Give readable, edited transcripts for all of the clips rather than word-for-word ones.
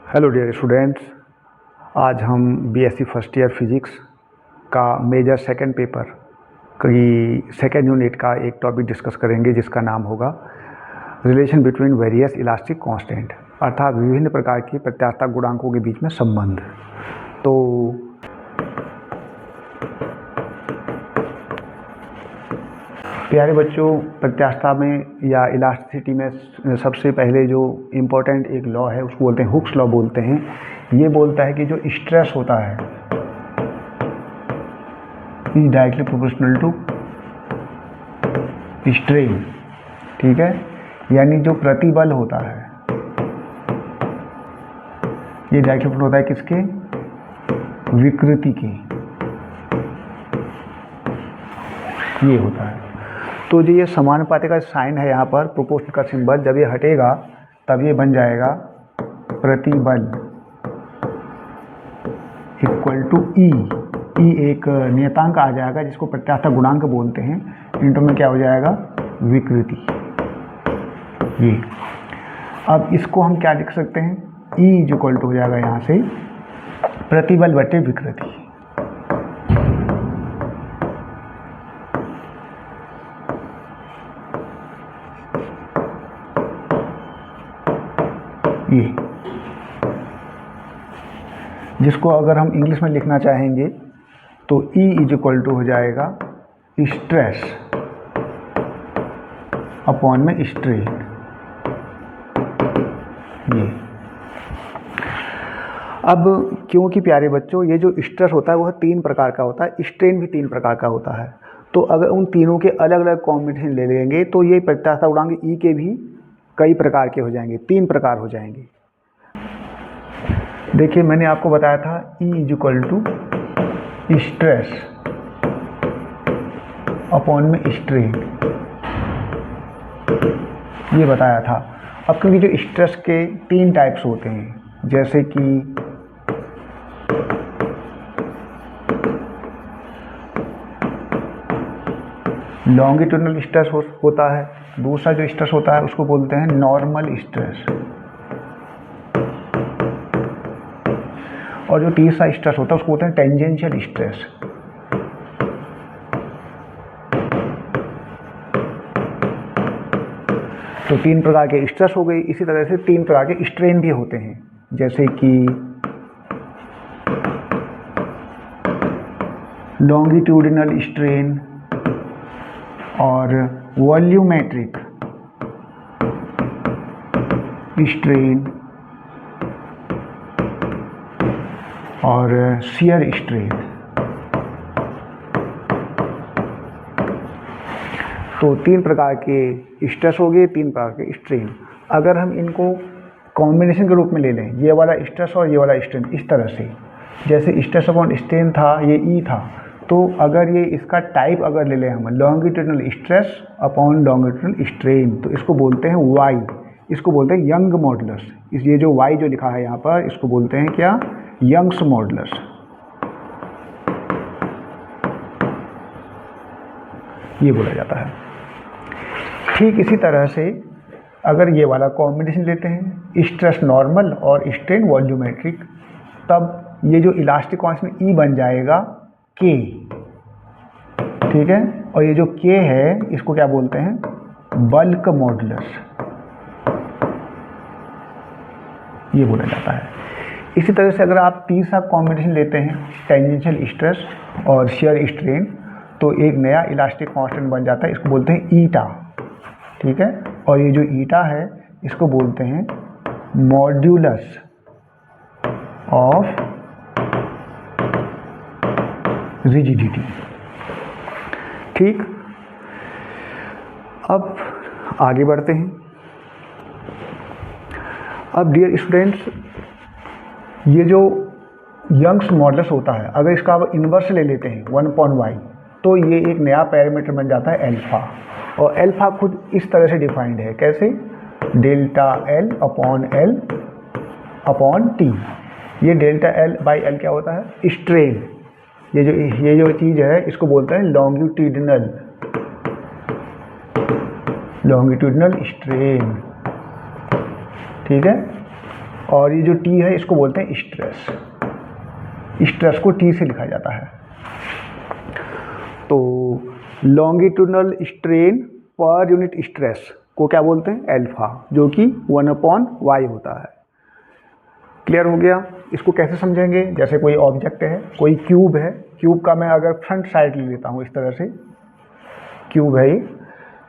Hello dear students, आज हम BSc first year physics का मेजर सेकंड पेपर की सेकंड यूनिट का एक टॉपिक डिस्कस करेंगे जिसका नाम होगा relation between various elastic constant, अर्थात विभिन्न प्रकार की प्रत्यास्थता गुणांकों के बीच में संबंध। तो प्यारे बच्चों, प्रत्यास्थता में या इलास्टिसिटी में सबसे पहले जो इम्पोर्टेंट एक लॉ है उसको बोलते हैं हुक्स लॉ बोलते हैं। ये बोलता है कि जो स्ट्रेस होता है is directly proportional to strain, ठीक है। यानी जो प्रतिबल होता है ये डायरेक्टली प्रोपोर्शनल होता है किसके? विकृति के। ये होता है। तो जो ये समानुपाती का साइन है यहाँ पर प्रोपोर्शनल का सिंबल, जब ये हटेगा तब ये बन जाएगा प्रतिबल इक्वल टू ई। ई एक नियतांक आ जाएगा जिसको प्रत्यास्थता गुणांक बोलते हैं, इंटू में क्या हो जाएगा? विकृति। ये अब इसको हम क्या लिख सकते हैं? ई इक्वल टू हो जाएगा यहाँ से प्रतिबल बटे विकृति। ये जिसको अगर हम इंग्लिश में लिखना चाहेंगे तो E इज इक्वल टू हो जाएगा स्ट्रेस अपॉन में स्ट्रेन। ये अब क्योंकि प्यारे बच्चों ये जो स्ट्रेस होता है वह 3 प्रकार का होता है, स्ट्रेन भी 3 प्रकार का होता है। तो अगर उन तीनों के अलग अलग कॉम्बिनेशन ले लेंगे तो ये प्रत्यास्थता गुणांक E के भी कई प्रकार के हो जाएंगे, 3 प्रकार हो जाएंगे। देखिए मैंने आपको बताया था E is equal to stress upon में स्ट्रेन, ये बताया था। अब क्योंकि जो स्ट्रेस के 3 टाइप्स होते हैं, जैसे कि लॉन्गिट्यूडनल स्ट्रेस होता है, दूसरा जो स्ट्रेस होता है उसको बोलते हैं नॉर्मल स्ट्रेस, और जो तीसरा स्ट्रेस होता है उसको बोलते हैं टेंजेंशियल स्ट्रेस। तो 3 प्रकार के स्ट्रेस हो गए। इसी तरह से 3 प्रकार के स्ट्रेन भी होते हैं, जैसे कि लॉन्गिट्यूडिनल स्ट्रेन और वॉल्यूमेट्रिक स्ट्रेन और शियर स्ट्रेन। तो 3 प्रकार के स्ट्रेस हो गए, 3 प्रकार के स्ट्रेन। अगर हम इनको कॉम्बिनेशन के रूप में ले लें, ये वाला स्ट्रेस और ये वाला स्ट्रेन, इस तरह से, जैसे स्ट्रेस अपॉन स्ट्रेन था ये ई था, तो अगर ये इसका टाइप अगर ले लें हम longitudinal stress upon longitudinal strain, तो इसको बोलते हैं वाई, इसको बोलते हैं यंग मॉडुलस। ये जो वाई जो लिखा है यहाँ पर इसको बोलते हैं क्या? Young's modulus. ये बोला जाता है। ठीक इसी तरह से अगर ये वाला कॉम्बिनेशन लेते हैं स्ट्रेस नॉर्मल और स्ट्रेन वॉल्यूमेट्रिक, तब ये जो इलास्टिक कांस्टेंट ई बन जाएगा के, ठीक है। और ये जो के है इसको क्या बोलते हैं? बल्क मॉडुलस, ये बोला जाता है। इसी तरह से अगर आप तीसरा कॉम्बिनेशन लेते हैं टेंजेंशियल स्ट्रेस और शियर स्ट्रेन, तो एक नया इलास्टिक कांस्टेंट बन जाता है, इसको बोलते हैं ईटा, ठीक है। और ये जो ईटा है इसको बोलते हैं मॉड्यूलस ऑफ रिजिडिटी, ठीक। अब आगे बढ़ते हैं। अब डियर स्टूडेंट्स, ये जो यंग्स मॉडुलस होता है अगर इसका आप इन्वर्स ले लेते हैं 1/y, तो ये एक नया पैरामीटर बन जाता है एल्फा। और एल्फा खुद इस तरह से डिफाइंड है, कैसे? Delta L upon T. ये डेल्टा एल बाई एल क्या होता है? स्ट्रेन। ये जो चीज़ है इसको बोलते हैं लॉन्गिट्यूडनल स्ट्रेन, ठीक है। और ये जो टी है इसको बोलते हैं स्ट्रेस। स्ट्रेस को टी से लिखा जाता है। तो longitudinal strain per unit stress को क्या बोलते हैं? अल्फा, जो कि 1/y होता है। क्लियर हो गया? इसको कैसे समझेंगे? जैसे कोई ऑब्जेक्ट है, कोई क्यूब है, क्यूब का मैं अगर फ्रंट साइड ले लेता हूँ, इस तरह से क्यूब है ये,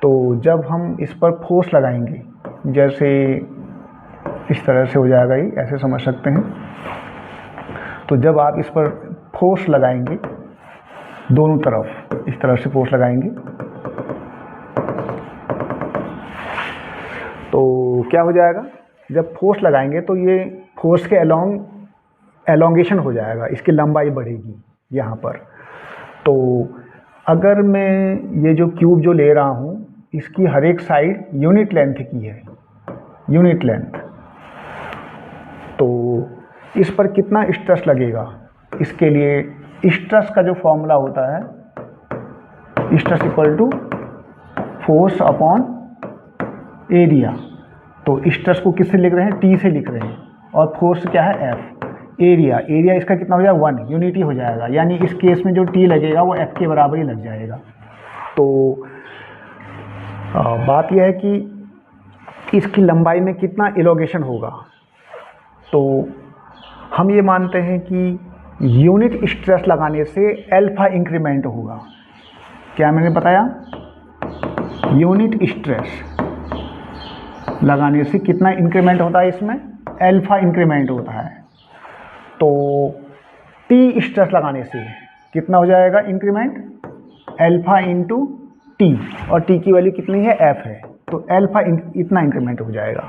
तो जब हम इस पर फोर्स लगाएंगे, जैसे इस तरह से हो जाएगा, ये ऐसे समझ सकते हैं। तो जब आप इस पर फोर्स लगाएंगे, दोनों तरफ इस तरह से फोर्स लगाएंगे, तो क्या हो जाएगा? जब फोर्स लगाएंगे तो ये फोर्स के एलोंगेशन हो जाएगा, इसकी लंबाई बढ़ेगी यहाँ पर। तो अगर मैं ये जो क्यूब जो ले रहा हूँ, इसकी हर एक साइड यूनिट लेंथ की है, यूनिट लेंथ, तो इस पर कितना स्ट्रेस लगेगा? इसके लिए स्ट्रेस का जो फॉर्मूला होता है, stress equal to force upon area. तो स्ट्रेस को किससे लिख रहे हैं? टी से लिख रहे हैं, और फोर्स क्या है? एफ। एरिया इसका कितना हो जाएगा? 1 यूनिट ही हो जाएगा, यानी इस केस में जो टी लगेगा वो एफ के बराबर ही लग जाएगा। तो बात यह है कि इसकी लंबाई में कितना एलोगेशन होगा। तो हम ये मानते हैं कि यूनिट स्ट्रेस लगाने से अल्फा इंक्रीमेंट होगा। क्या मैंने बताया? यूनिट स्ट्रेस लगाने से कितना इंक्रीमेंट होता है? इसमें अल्फा इंक्रीमेंट होता है। तो टी स्ट्रेस लगाने से कितना हो जाएगा इंक्रीमेंट? अल्फा इंटू टी, और टी की वैल्यू कितनी है? एफ है, तो अल्फा इतना इंक्रीमेंट हो जाएगा।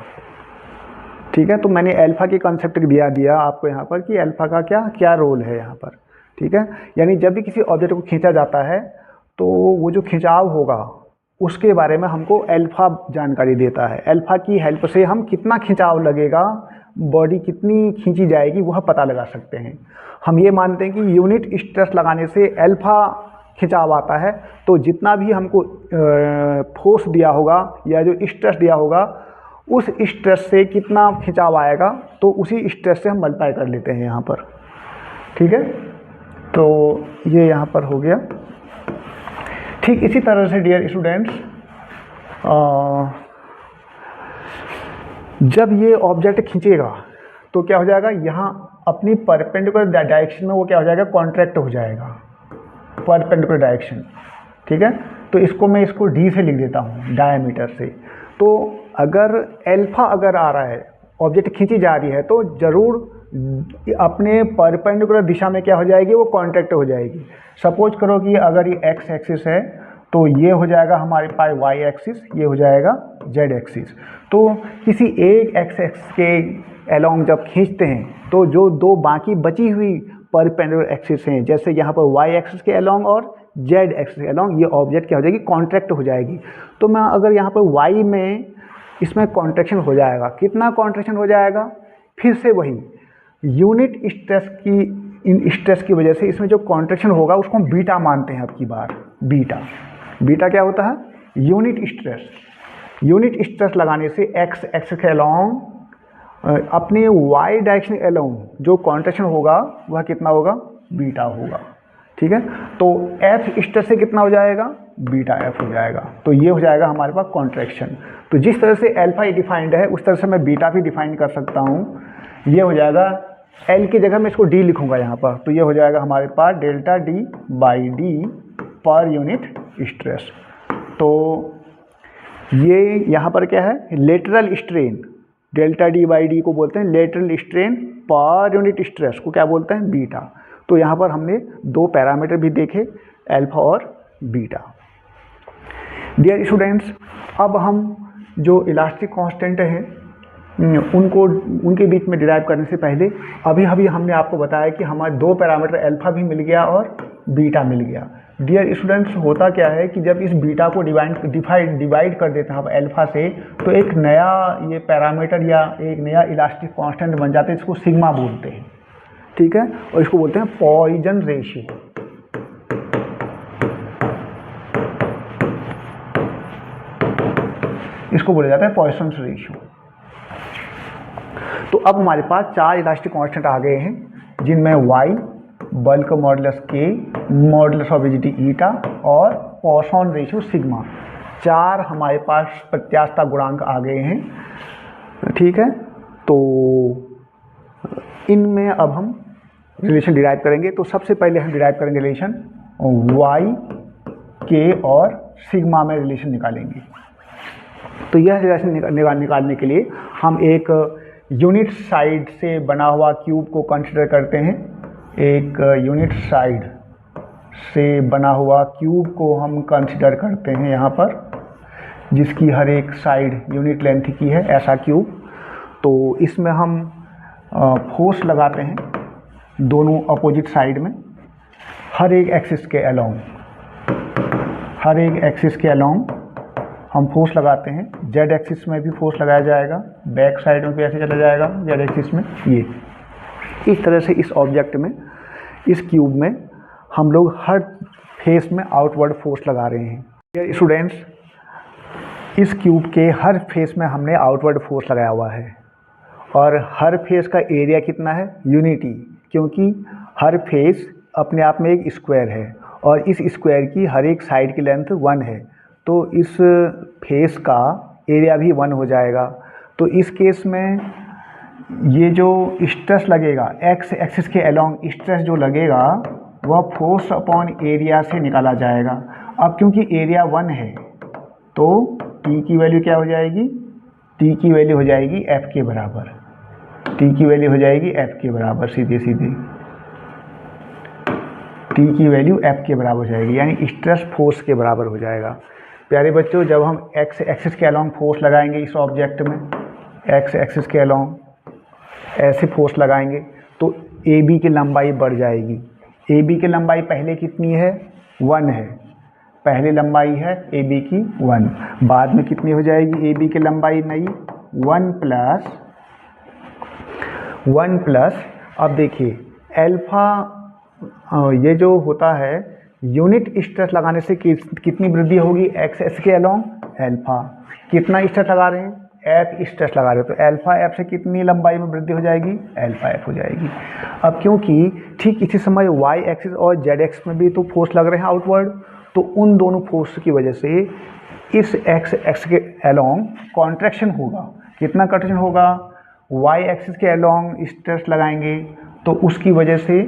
ठीक है, तो मैंने अल्फा के कॉन्सेप्ट दिया आपको यहाँ पर कि अल्फा का क्या रोल है यहाँ पर। ठीक है, यानी जब भी किसी ऑब्जेक्ट को खींचा जाता है तो वो जो खिंचाव होगा उसके बारे में हमको अल्फा जानकारी देता है। अल्फा की हेल्प से हम कितना खिंचाव लगेगा, बॉडी कितनी खींची जाएगी, वह पता लगा सकते हैं। हम ये मानते हैं कि यूनिट स्ट्रेस लगाने से अल्फा खिंचाव आता है, तो जितना भी हमको फोर्स दिया होगा या जो स्ट्रेस दिया होगा, उस स्ट्रेस से कितना खिंचाव आएगा, तो उसी स्ट्रेस से हम मल्टीप्लाई कर लेते हैं यहाँ पर। ठीक है, तो ये यहाँ पर हो गया। ठीक इसी तरह से डियर स्टूडेंट्स, जब ये ऑब्जेक्ट खींचेगा तो क्या हो जाएगा? यहाँ अपनी परपेंडिकुलर डायरेक्शन में वो क्या हो जाएगा? कॉन्ट्रैक्ट हो जाएगा, परपेंडिकुलर डायरेक्शन। ठीक है, तो इसको डी से लिख देता हूँ, डायमीटर से। तो अगर अल्फा अगर आ रहा है, ऑब्जेक्ट खींची जा रही है, तो ज़रूर अपने परपेंडिकुलर दिशा में क्या हो जाएगी? वो कॉन्ट्रैक्ट हो जाएगी। सपोज करो कि अगर ये एक्स एक्सिस है, तो ये हो जाएगा हमारे पास वाई एक्सिस, ये हो जाएगा जेड एक्सिस। तो किसी एक एक्स एक्सिस के अलोंग जब खींचते हैं, तो जो दो बाकी बची हुई परपेंडिकुलर एक्सिस हैं, जैसे यहाँ पर वाई एक्सिस के अलोंग और जेड एक्सिस के अलोंग, ये ऑब्जेक्ट क्या हो जाएगी? कॉन्ट्रैक्ट हो जाएगी। तो मैं अगर यहाँ पर वाई में इसमें कॉन्ट्रैक्शन हो जाएगा, कितना कॉन्ट्रैक्शन हो जाएगा? फिर से वही यूनिट स्ट्रेस की वजह से इसमें जो कॉन्ट्रैक्शन होगा उसको हम बीटा मानते हैं। अब की बार बीटा क्या होता है? यूनिट स्ट्रेस लगाने से एक्स एक्सिस के अलोंग अपने वाई डायरेक्शन अलोंग जो कॉन्ट्रैक्शन होगा वह कितना होगा? बीटा होगा। ठीक है, तो एफ स्ट्रेस से कितना हो जाएगा? बीटा एफ हो जाएगा। तो ये हो जाएगा हमारे पास कॉन्ट्रैक्शन। तो जिस तरह से अल्फा डिफाइंड है, उस तरह से मैं बीटा भी डिफाइन कर सकता हूँ। ये हो जाएगा, एल की जगह मैं इसको डी लिखूंगा यहाँ पर, तो ये हो जाएगा हमारे पास delta D by D per unit stress. तो ये यहाँ पर क्या है? Lateral strain, delta D by D को बोलते हैं lateral strain per unit stress को क्या बोलते हैं? बीटा। तो यहाँ पर हमने दो पैरामीटर भी देखे, अल्फा और बीटा। डियर स्टूडेंट्स, अब हम जो इलास्टिक कांस्टेंट है उनके बीच में डिराइव करने से पहले अभी हमने आपको बताया कि हमारे दो पैरामीटर अल्फा भी मिल गया और बीटा मिल गया। डियर स्टूडेंट्स, होता क्या है कि जब इस बीटा को डिवाइड कर देते हैं हम अल्फा से, तो एक नया ये पैरामीटर या एक नया इलास्टिक कांस्टेंट बन जाता है, इसको सिग्मा बोलते हैं। ठीक है, और इसको बोलते हैं पॉइजन रेशियो। इसको बोला जाता है पॉइसन रेशियो। तो अब हमारे पास 4 इलास्टिक कांस्टेंट आ गए हैं, जिनमें y, bulk modulus k, modulus of rigidity eta और पॉइसन रेशियो सिग्मा, 4 हमारे पास प्रत्यास्थता गुणांक आ गए हैं। ठीक है, तो इनमें अब हम रिलेशन डिराइव करेंगे। तो सबसे पहले हम डिराइव करेंगे रिलेशन y, k और सिग्मा में रिलेशन निकालेंगे। तो यह रिलेशन निकालने के लिए हम एक यूनिट साइड से बना हुआ क्यूब को कंसीडर करते हैं। एक यूनिट साइड से बना हुआ क्यूब को हम कंसीडर करते हैं यहाँ पर, जिसकी हर एक साइड यूनिट लेंथ की है, ऐसा क्यूब। तो इसमें हम फोर्स लगाते हैं दोनों अपोजिट साइड में, हर एक एक्सिस के अलोंग, हर एक एक्सिस के अलोंग हम फोर्स लगाते हैं। जेड एक्सिस में भी फोर्स लगाया जाएगा, बैक साइड में भी ऐसे चला जाएगा जेड एक्सिस में। ये इस तरह से इस ऑब्जेक्ट में, इस क्यूब में हम लोग हर फेस में आउटवर्ड फोर्स लगा रहे हैं। स्टूडेंट्स, इस क्यूब के हर फेस में हमने आउटवर्ड फोर्स लगाया हुआ है, और हर फेस का एरिया कितना है? यूनिटी, क्योंकि हर फेस अपने आप में एक स्क्वायर है और इस स्क्वायर की हर एक साइड की लेंथ 1 है, तो इस फेस का एरिया भी 1 हो जाएगा। तो इस केस में ये जो स्ट्रेस लगेगा एक्स एक्सिस के अलोंग, स्ट्रेस जो लगेगा वह फोर्स अपॉन एरिया से निकाला जाएगा। अब क्योंकि एरिया 1 है तो टी की वैल्यू क्या हो जाएगी? टी की वैल्यू हो जाएगी एफ के बराबर, टी की वैल्यू हो जाएगी एफ के बराबर, सीधे सीधे टी की वैल्यू एफ के बराबर हो जाएगी, यानी स्ट्रेस फोर्स के बराबर हो जाएगा। प्यारे बच्चों, जब हम एक्स एक्सिस के अलोंग फोर्स लगाएंगे इस ऑब्जेक्ट में, एक्स एक्सिस के अलोंग ऐसे फोर्स लगाएंगे तो ए बी की लंबाई बढ़ जाएगी। ए बी की लंबाई पहले कितनी है? 1 है, पहले लंबाई है ए बी की 1, बाद में कितनी हो जाएगी ए बी की लंबाई? नई 1 प्लस अब देखिए एल्फा, ये जो होता है यूनिट स्ट्रेस लगाने से कितनी वृद्धि होगी एक्स एक्सिस के अलोंग? एल्फा। कितना स्ट्रेस लगा रहे हैं? एफ स्ट्रेस लगा रहे हैं, तो एल्फा एफ से कितनी लंबाई में वृद्धि हो जाएगी? एल्फा एफ हो जाएगी। अब क्योंकि ठीक इसी समय वाई एक्सिस और जेड एक्सिस में भी तो फोर्स लग रहे हैं आउटवर्ड, तो उन दोनों फोर्स की वजह से इस एक्स एक्सिस के अलोंग कॉन्ट्रैक्शन होगा। कितना कॉन्ट्रैक्शन होगा? वाई एक्सिस के अलोंग स्ट्रेस लगाएंगे तो उसकी वजह से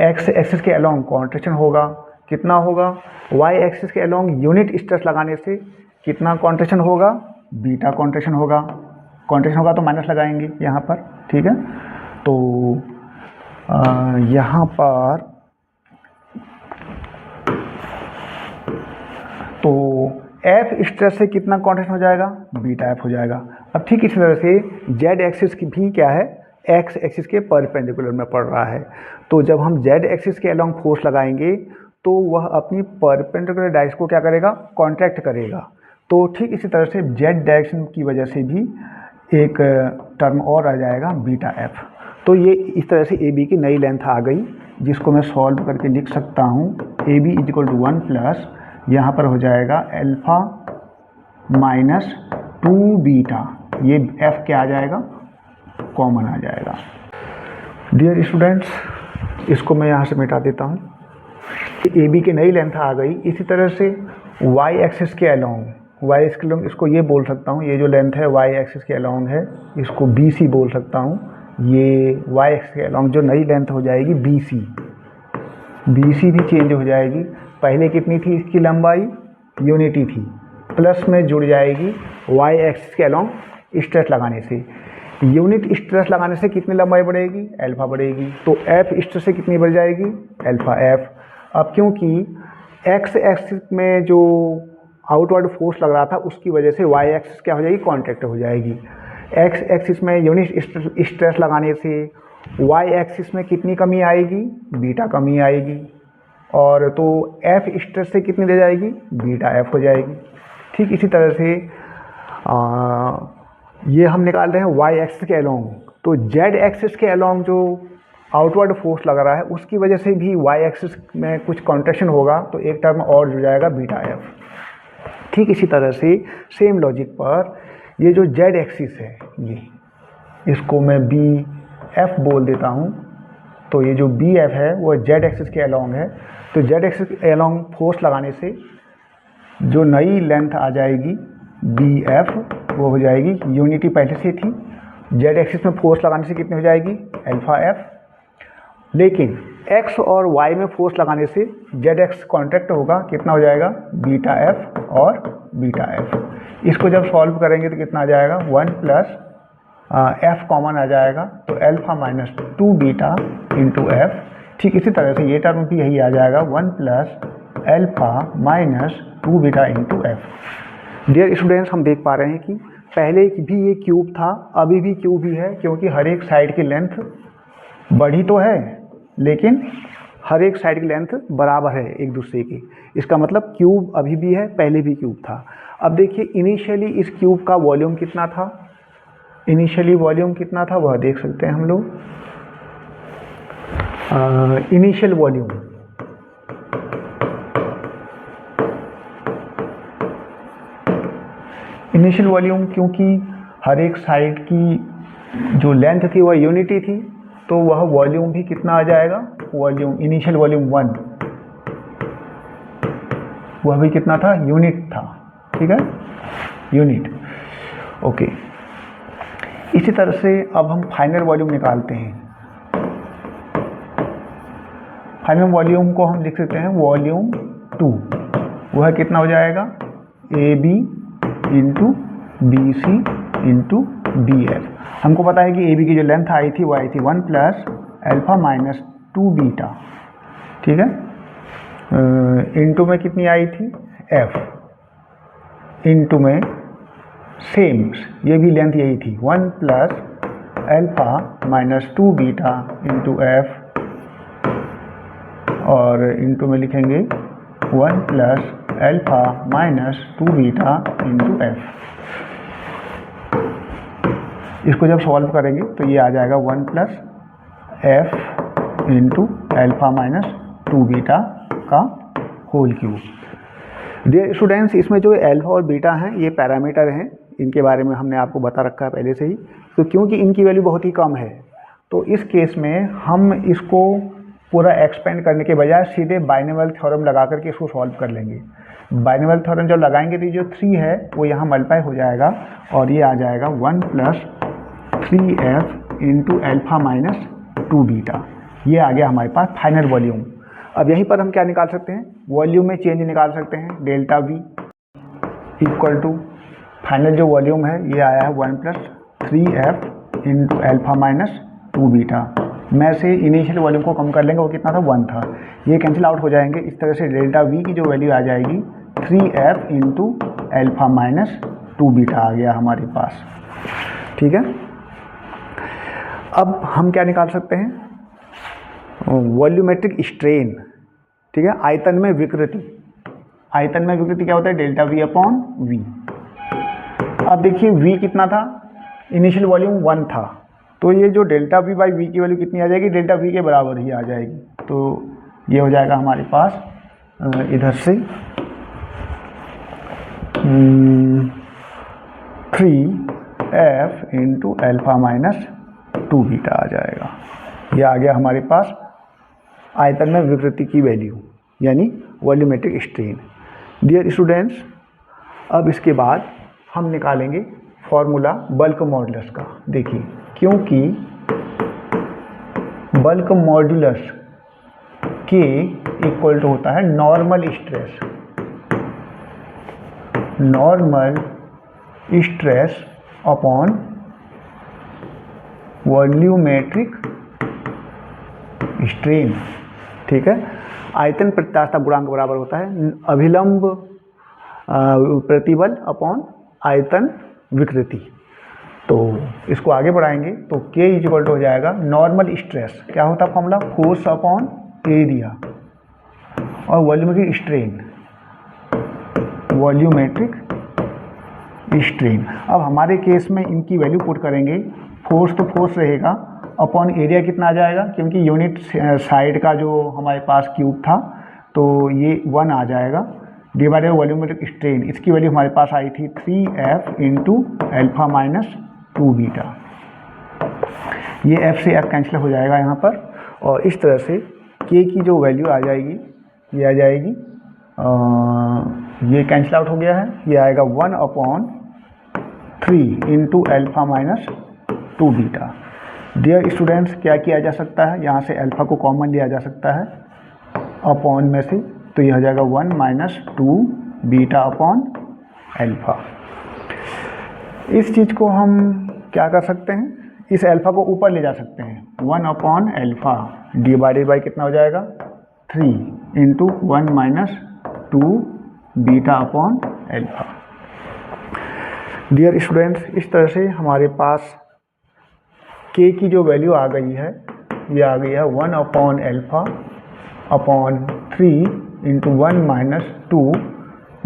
एक्स एक्सिस के अलोंग कॉन्ट्रैक्शन होगा। कितना होगा? वाई एक्सिस के अलोंग यूनिट स्ट्रेस लगाने से कितना कॉन्ट्रैक्शन होगा? बीटा कॉन्ट्रैक्शन होगा। कॉन्ट्रैक्शन होगा तो माइनस लगाएंगे यहाँ पर, ठीक है। तो यहाँ पर तो एफ स्ट्रेस से कितना कॉन्ट्रैक्शन हो जाएगा? बीटा एफ हो जाएगा। अब ठीक इसी तरह से जेड एक्सिस की भी क्या है? एक्स एक्सिस के परपेंडिकुलर में पड़ रहा है। तो जब हम जेड एक्सिस के अलोंग फोर्स लगाएंगे तो वह अपनी परपेंडिकुलर डायरेक्शन को क्या करेगा? कॉन्ट्रैक्ट करेगा। तो ठीक इसी तरह से जेड डायरेक्शन की वजह से भी एक टर्म और आ जाएगा बीटा एफ। तो ये इस तरह से ए बी की नई लेंथ आ गई, जिसको मैं सॉल्व करके लिख सकता हूँ। A B is equal to 1 plus यहाँ पर हो जाएगा एल्फा माइनस 2 बीटा, ये एफ क्या आ जाएगा? कॉमन आ जाएगा। डियर स्टूडेंट्स, इसको मैं यहाँ से मिटा देता हूँ। ए बी की नई लेंथ आ गई। इसी तरह से वाई एक्सिस के अलोंग, वाई एक्सिस के अलोंग इसको ये बोल सकता हूँ, ये जो लेंथ है वाई एक्सिस के अलोंग है, इसको बी सी बोल सकता हूँ। ये वाई एक्सिस के अलोंग जो नई लेंथ हो जाएगी बी सी, बी सी भी चेंज हो जाएगी। पहले कितनी थी इसकी लंबाई? यूनिटी थी, प्लस में जुड़ जाएगी वाई एक्सिस के अलोंग स्ट्रेस लगाने से। यूनिट स्ट्रेस लगाने से कितनी लंबाई बढ़ेगी? एल्फा बढ़ेगी। तो एफ स्ट्रेस से कितनी बढ़ जाएगी? Alpha F. अब क्योंकि एक्स एक्सिस में जो आउटवर्ड फोर्स लग रहा था उसकी वजह से वाई एक्सिस क्या हो जाएगी? कॉन्ट्रैक्ट हो जाएगी। एक्स एक्सिस में यूनिट स्ट्रेस लगाने से वाई एक्सिस में कितनी कमी आएगी? बीटा कमी आएगी। और तो एफ स्ट्रेस से कितनी दे जाएगी? बीटा एफ हो जाएगी। ठीक इसी तरह से ये हम निकाल रहे हैं वाई एक्सिस के अलोंग, तो जेड एक्सिस के अलोंग जो आउटवर्ड फोर्स लग रहा है उसकी वजह से भी वाई एक्सिस में कुछ कॉन्ट्रैक्शन होगा, तो एक टर्म और जुड़ जाएगा बीटा एफ। ठीक इसी तरह से सेम लॉजिक पर ये जो जेड एक्सिस है, इसको मैं बी एफ बोल देता हूँ। तो ये जो बी एफ है वो जेड एक्सिस के अलोंग है। तो जेड एक्सिस के अलोंग फोर्स लगाने से जो नई लेंथ आ जाएगी बी एफ वो हो जाएगी, यूनिटी पहले से थी, जेड एक्सिस में फोर्स लगाने से कितनी हो जाएगी अल्फा एफ, लेकिन एक्स और वाई में फोर्स लगाने से जेड एक्स कॉन्ट्रैक्ट होगा, कितना हो जाएगा बीटा एफ और बीटा एफ। इसको जब सॉल्व करेंगे तो कितना आ जाएगा 1 प्लस एफ कॉमन आ जाएगा, तो alpha minus 2 beta into F. ठीक इसी तरह से ये टर्म भी यही आ जाएगा 1 plus alpha minus 2 beta into F. Dear students, हम देख पा रहे हैं कि पहले भी ये क्यूब था, अभी भी क्यूब ही है, क्योंकि हर एक साइड की लेंथ बढ़ी तो है लेकिन हर एक साइड की लेंथ बराबर है एक दूसरे की। इसका मतलब क्यूब अभी भी है, पहले भी क्यूब था। अब देखिए इनिशियली इस क्यूब का वॉल्यूम कितना था, इनिशियली वॉल्यूम कितना था वह देख सकते हैं हम लोग। इनिशियल वॉल्यूम क्योंकि हर एक साइड की जो लेंथ थी वह यूनिटी थी, तो वह वॉल्यूम भी कितना आ जाएगा, वॉल्यूम इनिशियल वॉल्यूम 1 वह भी कितना था, यूनिट था। ठीक है, यूनिट। ओके, इसी तरह से अब हम फाइनल वॉल्यूम निकालते हैं। फाइनल वॉल्यूम को हम लिख सकते हैं वॉल्यूम 2, वह कितना हो जाएगा A B into B C into B F. हमको पता है कि ए बी की जो लेंथ आई थी वो आई थी 1 प्लस अल्फा माइनस 2 बीटा। ठीक है, इंटू में कितनी आई थी एफ, इंटू में सेम ये भी लेंथ यही थी 1 plus alpha minus 2 beta into F, और इंटू में लिखेंगे 1 plus alpha minus 2 beta into F. इसको जब सॉल्व करेंगे तो ये आ जाएगा 1 plus F into alpha minus 2 beta का होल क्यूब। डियर स्टूडेंट्स, इसमें जो अल्फा और बीटा हैं ये पैरामीटर हैं, इनके बारे में हमने आपको बता रखा है पहले से ही। तो क्योंकि इनकी वैल्यू बहुत ही कम है तो इस केस में हम इसको पूरा एक्सपेंड करने के बजाय सीधे बाइनोमियल थ्योरम लगा करके इसको सॉल्व कर लेंगे। बाइनोमियल थ्योरम जब लगाएंगे तो जो 3 है वो यहाँ मल्टीप्लाई हो जाएगा और ये आ जाएगा 1 plus 3f into alpha minus 2 beta. ये आ गया हमारे पास फाइनल वॉल्यूम। अब यहीं पर हम क्या निकाल सकते हैं, वॉल्यूम में चेंज निकाल सकते हैं। Delta V equal to final जो वॉल्यूम है ये आया है 1 plus 3f into alpha minus 2 beta. में से इनिशियल वॉल्यूम को कम कर लेंगे, वो कितना था 1 था, ये कैंसिल आउट हो जाएंगे। इस तरह से डेल्टा वी की जो वैल्यू आ जाएगी 3f into alpha minus 2 beta आ गया हमारे पास। ठीक है, अब हम क्या निकाल सकते हैं, वॉल्यूमेट्रिक स्ट्रेन। ठीक है, आयतन में विकृति। आयतन में विकृति क्या होता है, डेल्टा वी अपॉन वी। अब देखिए वी कितना था, इनिशियल वॉल्यूम 1 था, तो ये जो डेल्टा वी बाई वी की वैल्यू कितनी आ जाएगी, डेल्टा वी के बराबर ही आ जाएगी। तो ये हो जाएगा हमारे पास इधर से 3f into alpha minus 2 beta आ जाएगा। ये आ गया हमारे पास आयतन में विकृति की वैल्यू, यानी वॉल्यूमेट्रिक स्ट्रेन। डियर स्टूडेंट्स, अब इसके बाद हम निकालेंगे फॉर्मूला बल्क मॉडुलस का। देखिए, क्योंकि बल्क मॉडुलस के इक्वल टू होता है normal stress. Normal stress upon volumetric strain. ठीक है, आयतन प्रत्यास्थता गुणांक बराबर होता है अभिलंब प्रतिबल अपॉन आयतन विकृति। तो इसको आगे बढ़ाएंगे तो K इक्वल टू हो जाएगा नॉर्मल स्ट्रेस, क्या होता है फॉर्मूला, फोर्स अपॉन एरिया, और वॉल्यूमेट्रिक स्ट्रेन, वॉल्यूमेट्रिक स्ट्रेन। अब हमारे केस में इनकी वैल्यू पुट करेंगे, फोर्स तो फोर्स रहेगा, अपॉन एरिया कितना आ जाएगा, क्योंकि यूनिट साइड का जो हमारे पास क्यूब था तो ये 1 आ जाएगा, डिवाइडेड वॉल्यूमेट्रिक स्ट्रेन। इसकी वैल्यू हमारे पास आई थी 3f into alpha minus 2 beta. ये f से f कैंसिल हो जाएगा यहाँ पर, और इस तरह से k की जो वैल्यू आ जाएगी ये आ जाएगी, ये कैंसिल आउट हो गया है, ये आएगा 1/3 into alpha minus 2 beta. Dear students, क्या किया जा सकता है, यहाँ से अल्फ़ा को कॉमन लिया जा सकता है अपॉन में से, तो ये हो जाएगा 1 - 2 बीटा अपॉन अल्फ़ा। इस चीज़ को हम क्या कर सकते हैं, इस अल्फ़ा को ऊपर ले जा सकते हैं, 1/अल्फ़ा डिवाइडेड बाई कितना हो जाएगा 3 into 1 - 2 beta upon alpha. Dear students, इस तरह से हमारे पास k की जो वैल्यू आ गई है, ये आ गई है 1/अल्फ़ा upon 3 into 1 - 2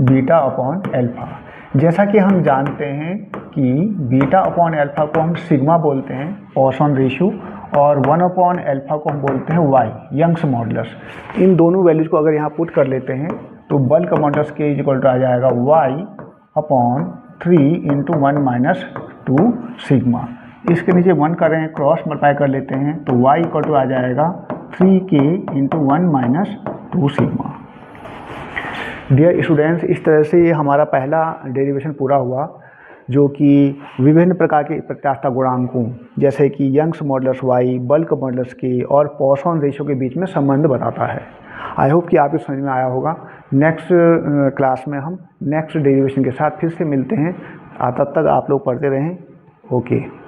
beta upon alpha. जैसा कि हम जानते हैं कि बीटा अपॉन अल्फ़ा को हम सिग्मा बोलते हैं, पॉइसन रेशियो, और 1/अल्फ़ा को हम बोलते हैं y, यंग्स मॉडुलस। इन दोनों वैल्यूज को अगर यहाँ पुट कर लेते हैं तो bulk modulus k equal to आ जाएगा y/3 इंटू 1 - 2 सिग्मा। इसके नीचे 1 कर रहे हैं, क्रॉस मल्टीप्लाई कर लेते हैं तो y इक्वल टू आ जाएगा 3k into 1 - 2 sigma. Dear students, इस तरह से ये हमारा पहला डेरिवेशन पूरा हुआ, जो कि विभिन्न प्रकार के प्रत्यास्थता गुणांकों जैसे कि Young's modulus y, bulk modulus k और पॉइसन रेशियो के बीच में संबंध बताता है। आई होप कि आपको समझ में आया होगा। नेक्स्ट क्लास में हम नेक्स्ट डेरिवेशन के साथ फिर से मिलते हैं। तब तक आप लोग पढ़ते रहें। ओके।